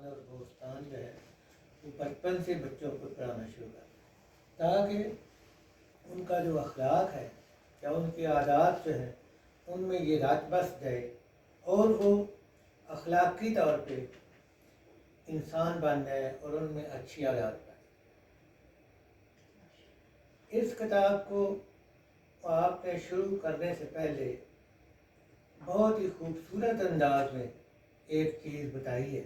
اور دوستان جو ہے وہ بچپن سے بچوں کو پڑھانا شروع کریں تاکہ ان کا جو اخلاق ہے یا ان کی عادات جو ہیں ان میں یہ رچ بس جائے اور وہ اخلاقی طور پہ انسان بن جائے اور ان میں اچھی عادات پائے۔ اس کتاب کو آپ نے شروع کرنے سے پہلے بہت ہی خوبصورت انداز میں ایک چیز بتائی ہے،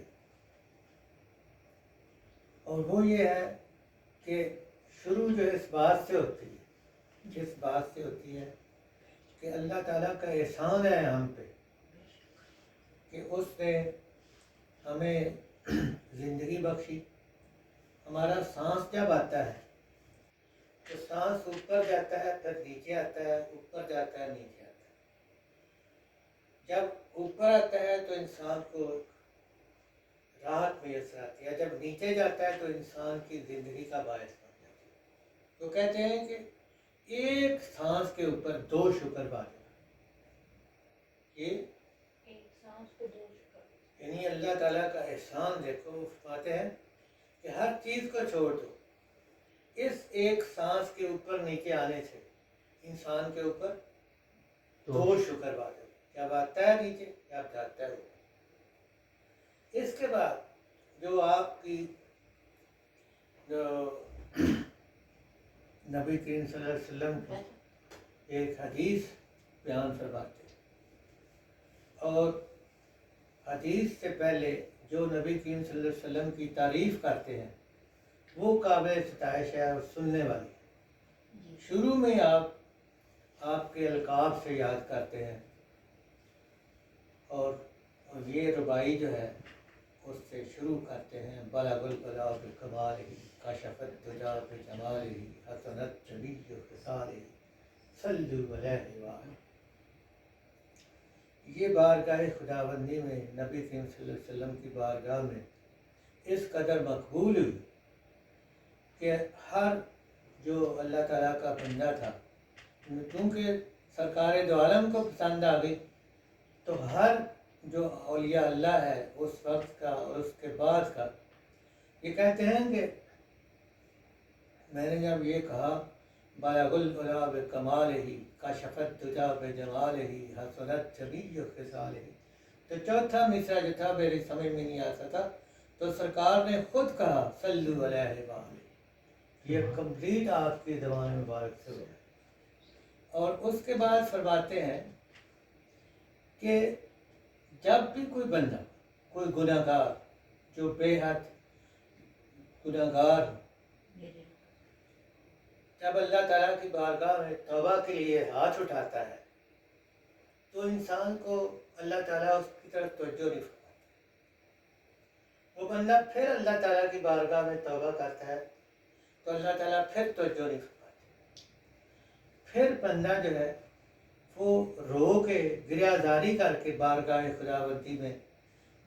اور وہ یہ ہے کہ شروع جو اس بات سے ہوتی ہے، جس بات سے ہوتی ہے کہ اللہ تعالیٰ کا احسان ہے ہم پہ کہ اس نے ہمیں زندگی بخشی۔ ہمارا سانس جب آتا ہے تو سانس اوپر جاتا ہے پھر نیچے آتا ہے، اوپر جاتا ہے نیچے آتا ہے۔ جب اوپر آتا ہے تو انسان کو راحت میسر آتی ہے، جب نیچے جاتا ہے تو انسان کی زندگی کا باعث بن جاتا ہے۔ تو کہتے ہیں کہ ایک سانس کے اوپر 2 شکر باندھنا، یہ ایک سانس پہ 2 شکر، یعنی اللہ تعالیٰ کا احسان دیکھو۔ وہ فرماتے ہیں کہ ہر چیز کو چھوڑ دو، اس ایک سانس کے اوپر نیچے آنے سے انسان کے اوپر 2 شکر باندھو، جب آتا ہے نیچے جب جاتا ہے اوپر۔ اس کے بعد جو آپ کی جو نبی کریم صلی اللہ علیہ وسلم کی ایک حدیث بیان فرماتے ہیں، اور حدیث سے پہلے جو نبی کریم صلی اللہ علیہ وسلم کی تعریف کرتے ہیں وہ قابل ستائش ہے اور سننے والی۔ شروع میں آپ کے القاب سے یاد کرتے ہیں، اور یہ ربائی جو ہے اس سے شروع کرتے ہیں، بلغ البلا بکمالہ کشف الدجی بجمالہ حسنت جمیع خصالہ صلوا علیہ وآلہ۔ یہ بارگاہ خداوندی میں نبی کریم صلی اللہ علیہ وسلم کی بارگاہ میں اس قدر مقبول ہوئی کہ ہر جو اللہ تعالیٰ کا بندہ تھا، کیونکہ سرکار دو عالم کو پسند آ گئی، تو ہر جو اولیاء اللہ ہے اس وقت کا اور اس کے بعد کا، یہ کہتے ہیں کہ میں نے جب یہ کہا بالغ العلا بکمالہ کشف الدجی بجمالہ حسنت جمیع خصالہ، تو چوتھا مصرع جو تھا میری سمجھ میں نہیں آتا تھا، تو سرکار نے خود کہا صلو علیہ وآلہ، یہ کمپلیٹ آپ کی زبان مبارک سے ہو جائے۔ اور اس کے بعد فرماتے ہیں کہ جب بھی کوئی بندہ، کوئی گناہ گار جو بے حد گناہ گار ہو، جب اللہ تعالیٰ کی بارگاہ میں توبہ کے لیے ہاتھ اٹھاتا ہے تو انسان کو اللہ تعالیٰ اس کی طرف توجہ نہیں فرماتا۔ وہ بندہ پھر اللہ تعالیٰ کی بارگاہ میں توبہ کرتا ہے تو اللہ تعالیٰ پھر توجہ نہیں فرماتے۔ پھر بندہ جو ہے وہ رو کے گریہ زاری کر کے بارگاہ خداوندی میں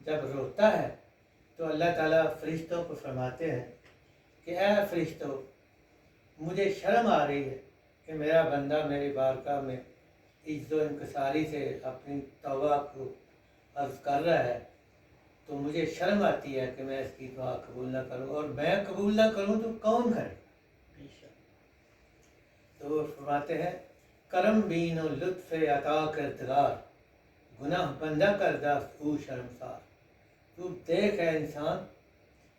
جب روتا ہے تو اللہ تعالیٰ فرشتوں کو فرماتے ہیں کہ اے فرشتوں، مجھے شرم آ رہی ہے کہ میرا بندہ میری بارگاہ میں عجز و انکساری سے اپنی توبہ کو عرض کر رہا ہے، تو مجھے شرم آتی ہے کہ میں اس کی دعا قبول نہ کروں، اور میں قبول نہ کروں تو کون کرے؟ تو وہ فرماتے ہیں کرم بین و لطف عطا کردگار، گناہ بندہ کردست او شرمسار۔ تو دیکھ ہے انسان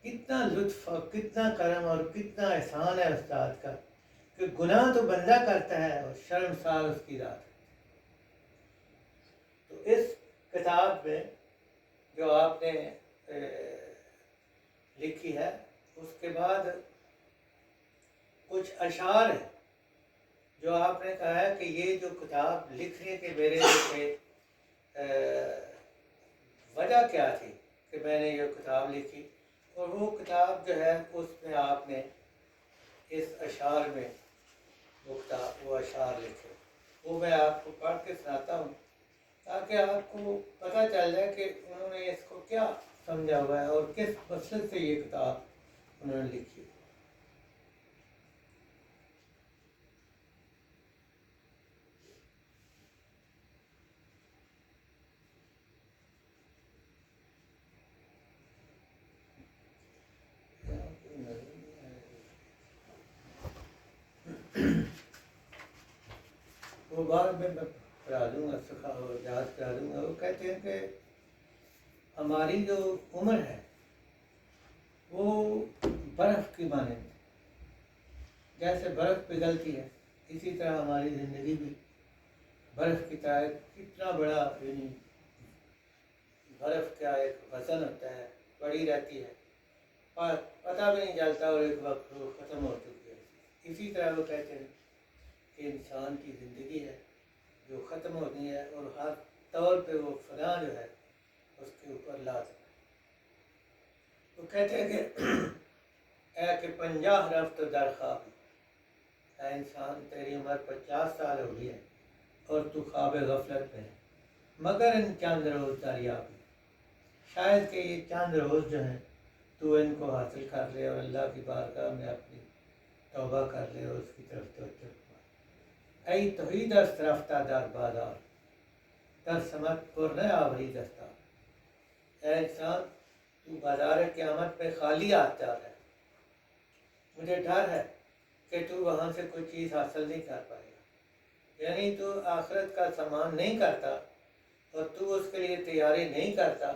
کتنا لطف اور کتنا کرم اور کتنا احسان ہے استاد کا کہ گناہ تو بندہ کرتا ہے اور شرمسار اس کی ذات ہے۔ تو اس کتاب میں جو آپ نے لکھی ہے اس کے بعد کچھ اشعار ہیں جو آپ نے کہا ہے کہ یہ جو کتاب لکھنے کے میرے لیے وجہ کیا تھی کہ میں نے یہ کتاب لکھی، اور وہ کتاب جو ہے اس میں آپ نے اس اشعار میں وہ اشعار لکھے، وہ میں آپ کو پڑھ کے سناتا ہوں تاکہ آپ کو پتہ چل جائے کہ انہوں نے اس کو کیا سمجھا ہوا ہے اور کس مقصد سے یہ کتاب انہوں نے لکھی۔ وہ بعد میں کرا دوں گا، یاد کرا دوں گا۔ وہ کہتے ہیں کہ ہماری جو عمر ہے وہ برف کی مانند ہے، جیسے برف پگھلتی ہے اسی طرح ہماری زندگی بھی برف کی طرح کتنا بڑا، یعنی برف کا ایک وزن ہوتا ہے، بڑی رہتی ہے، پتہ بھی نہیں چلتا اور ایک وقت وہ ختم ہو چکی ہے۔ اسی طرح وہ کہتے ہیں کہ انسان کی زندگی ہے جو ختم ہوتی ہے اور ہر طور پہ وہ فنا جو ہے اس کے اوپر لازم ہے۔ وہ کہتے ہیں کہ اے کہ 50 رفت در خواب، اے انسان تیری عمر 50 سال ہو گئی ہے اور تو خواب غفلت میں ہے، مگر ان چند روز دریابی، شاید کہ یہ چند روز جو ہیں تو ان کو حاصل کر لے اور اللہ کی بارگاہ میں اپنی توبہ کر لے اور اس کی طرف توجہ فرما۔ ای توحید است رفتہ در بازار، در سمت پر نہ آوری دستار، اے انسان تو بازار قیامت میں خالی ہاتھ جا رہا ہے، مجھے ڈر ہے کہ تو وہاں سے کوئی چیز حاصل نہیں کر پائے گا، یعنی تو آخرت کا سامان نہیں کرتا اور تو اس کے لیے تیاری نہیں کرتا،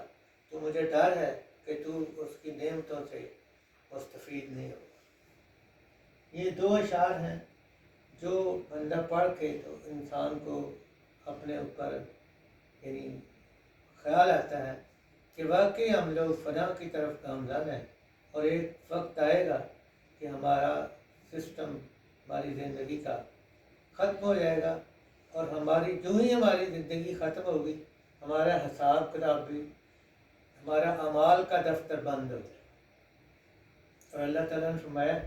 تو مجھے ڈر ہے کہ تو اس کی نعمتوں سے مستفید نہیں ہوگا۔ یہ 2 اشعار ہیں جو بندہ پڑھ کے تو انسان کو اپنے اوپر یعنی خیال آتا ہے کہ واقعی ہم لوگ فنا کی طرف گامزن ہیں اور ایک وقت آئے گا کہ ہمارا سسٹم، ہماری زندگی کا ختم ہو جائے گا، اور ہماری جو ہی ہماری زندگی ختم ہوگی ہمارا حساب کتاب بھی، ہمارا اعمال کا دفتر بند ہو جائے گا۔ اور اللہ تعالیٰ نے فرمایا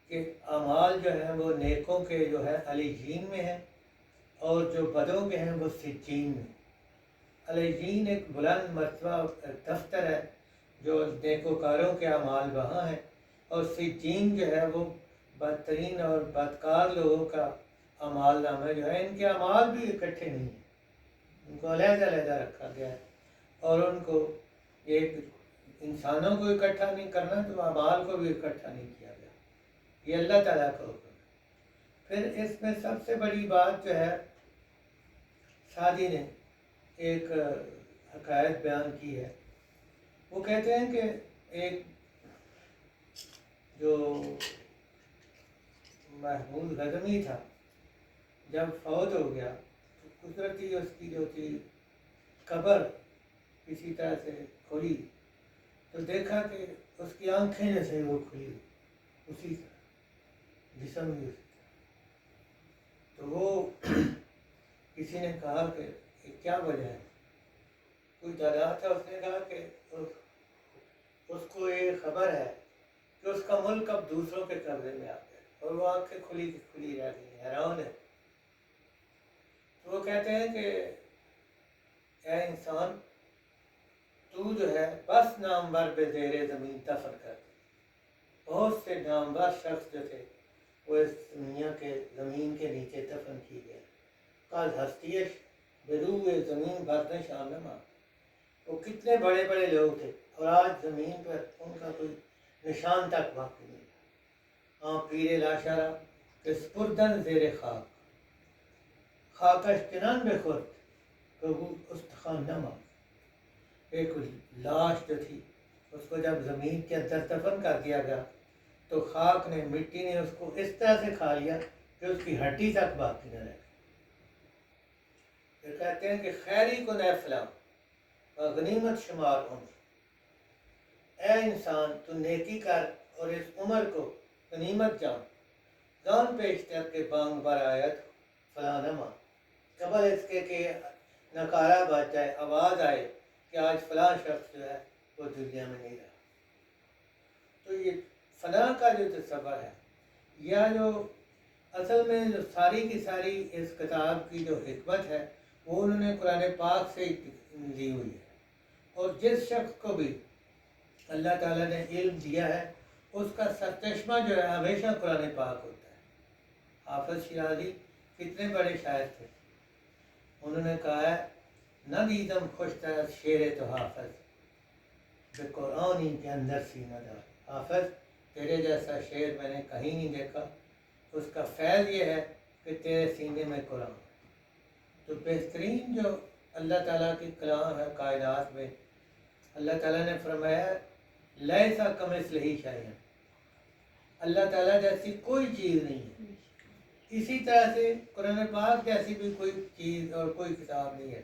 کہ اعمال جو ہیں وہ نیکوں کے جو ہے علیجین میں ہیں اور جو بدوں کے ہیں وہ سجین میں۔ علیجین ایک بلند مرتبہ دفتر ہے جو نیکوکاروں کے اعمال وہاں ہیں، اور سجین جو ہے وہ بدترین اور بدکار لوگوں کا اعمال نامہ جو ہے، ان کے اعمال بھی اکٹھے نہیں ہیں، ان کو علیحدہ علیحدہ رکھا گیا ہے، اور ان کو ایک انسانوں کو اکٹھا نہیں کرنا تو اعمال کو بھی اکٹھا نہیں کیا گیا۔ یہ اللہ تعالیٰ کا حکم ہے۔ پھر اس میں سب سے بڑی بات جو ہے سعدی نے ایک حکایت بیان کی ہے۔ وہ کہتے ہیں کہ ایک جو محمود غزنوی تھا جب فوت ہو گیا تو قدرتی اس کی جو تھی قبر کسی طرح سے کھلی تو دیکھا کہ اس کی آنکھیں جیسے وہ کھلی اسی طرح، جسم بھی اسی طرح۔ تو وہ کسی نے کہا کہ یہ کیا وجہ ہے؟ کوئی دادا تھا، اس نے کہا کہ اس کو یہ خبر ہے کہ اس کا ملک اب دوسروں کے قبضے میں آ گیا اور وہ آنکھیں کھلی کی کھلی رہ گئی، حیران ہے۔ تو وہ کہتے ہیں کہ اے انسان تو جو ہے بس نامور بے زیر زمین دفن کر دے۔ بہت سے نامور شخص جو تھے وہ اس دنیا کے زمین کے نیچے دفن کی گئے۔ کل ہستیش بروئے زمین برد شامہ، وہ کتنے بڑے بڑے لوگ تھے اور آج زمین پر ان کا کوئی نشان تک باقی نہیں ہے۔ ہاں پیر لاشارہ کہ سپردن زیر خاک، خاکش چنان بے خود کبو استخوان نہ ماں۔ ایک لاش جو تھی اس کو جب زمین کے اندر دفن کر دیا گیا تو خاک نے، مٹی نے اس کو اس طرح سے کھا لیا کہ اس کی ہڈی تک باقی نہ رہ گئی۔ پھر کہتے ہیں کہ خیری کو نہ فلاں غنیمت شمار عمر، اے انسان تو نیکی کر اور اس عمر کو غنیمت جان، جان پیش کر کے بانگ بر آیت فلاں نما، قبل اس کے کہ نکارہ بج جائے، آواز آئے کہ آج فلاں شخص جو ہے وہ دنیا میں نہیں رہا۔ تو یہ فنا کا جو تصور ہے یا جو اصل میں جو ساری کی ساری اس کتاب کی جو حکمت ہے وہ انہوں نے قرآن پاک سے لی ہوئی ہے، اور جس شخص کو بھی اللہ تعالیٰ نے علم دیا ہے اس کا سرچشمہ جو ہے ہمیشہ قرآن پاک ہوتا ہے۔ حافظ شیرازی کتنے بڑے شاعر تھے، انہوں نے کہا ہے نہ دیدم خوش طرح شیر تو حافظ بے قرآنی کے اندر سینہ دار، حافظ تیرے جیسا شعر میں نے کہیں نہیں دیکھا، اس کا فیض یہ ہے کہ تیرے سینے میں قرآن ہے۔ تو بہترین جو اللہ تعالیٰ کی کلام ہے کائنات میں، اللہ تعالیٰ نے فرمایا لیسا کمثلہ شیء، اللہ تعالیٰ جیسی کوئی چیز نہیں ہے۔ اسی طرح سے قرآن پاک جیسی بھی کوئی چیز اور کوئی کتاب نہیں ہے۔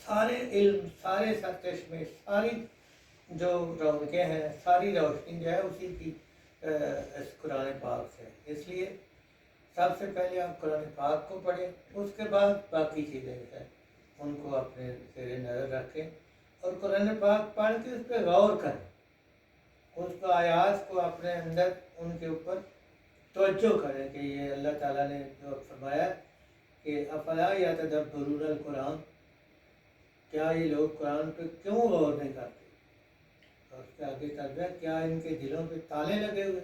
سارے علم، سارے سرچشمے، ساری جو رونقیں ہیں، ساری روشنی جو ہے اسی کی اس قرآن پاک سے۔ اس لیے سب سے پہلے آپ قرآن پاک کو پڑھیں، اس کے بعد باقی چیزیں جو ہیں ان کو اپنے زیر نظر رکھیں اور قرآن پاک پڑھ کے اس پہ غور کریں، اس کو آیات کو اپنے اندر ان کے اوپر توجہ کریں کہ یہ اللہ تعالیٰ نے جو فرمایا کہ افلا یتدبرون القرآن، کیا یہ لوگ قرآن پہ کیوں غور نہیں کرتے؟ اور اس کے آگے ترجمہ کیا ان کے دلوں پہ تالے لگے ہوئے؟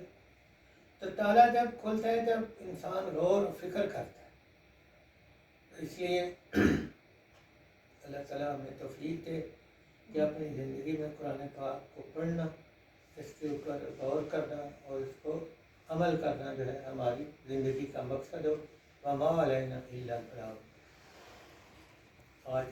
تو تالا جب کھلتا ہے جب انسان غور و فکر کرتا ہے۔ تو اس لیے اللہ تعالیٰ ہمیں توفیق دے کہ اپنی زندگی میں قرآن پاک کو پڑھنا، اس کے اوپر غور کرنا اور اس کو عمل کرنا جو ہے ہماری زندگی کا مقصد ہو۔ وما علینا الا البلاغ۔ آج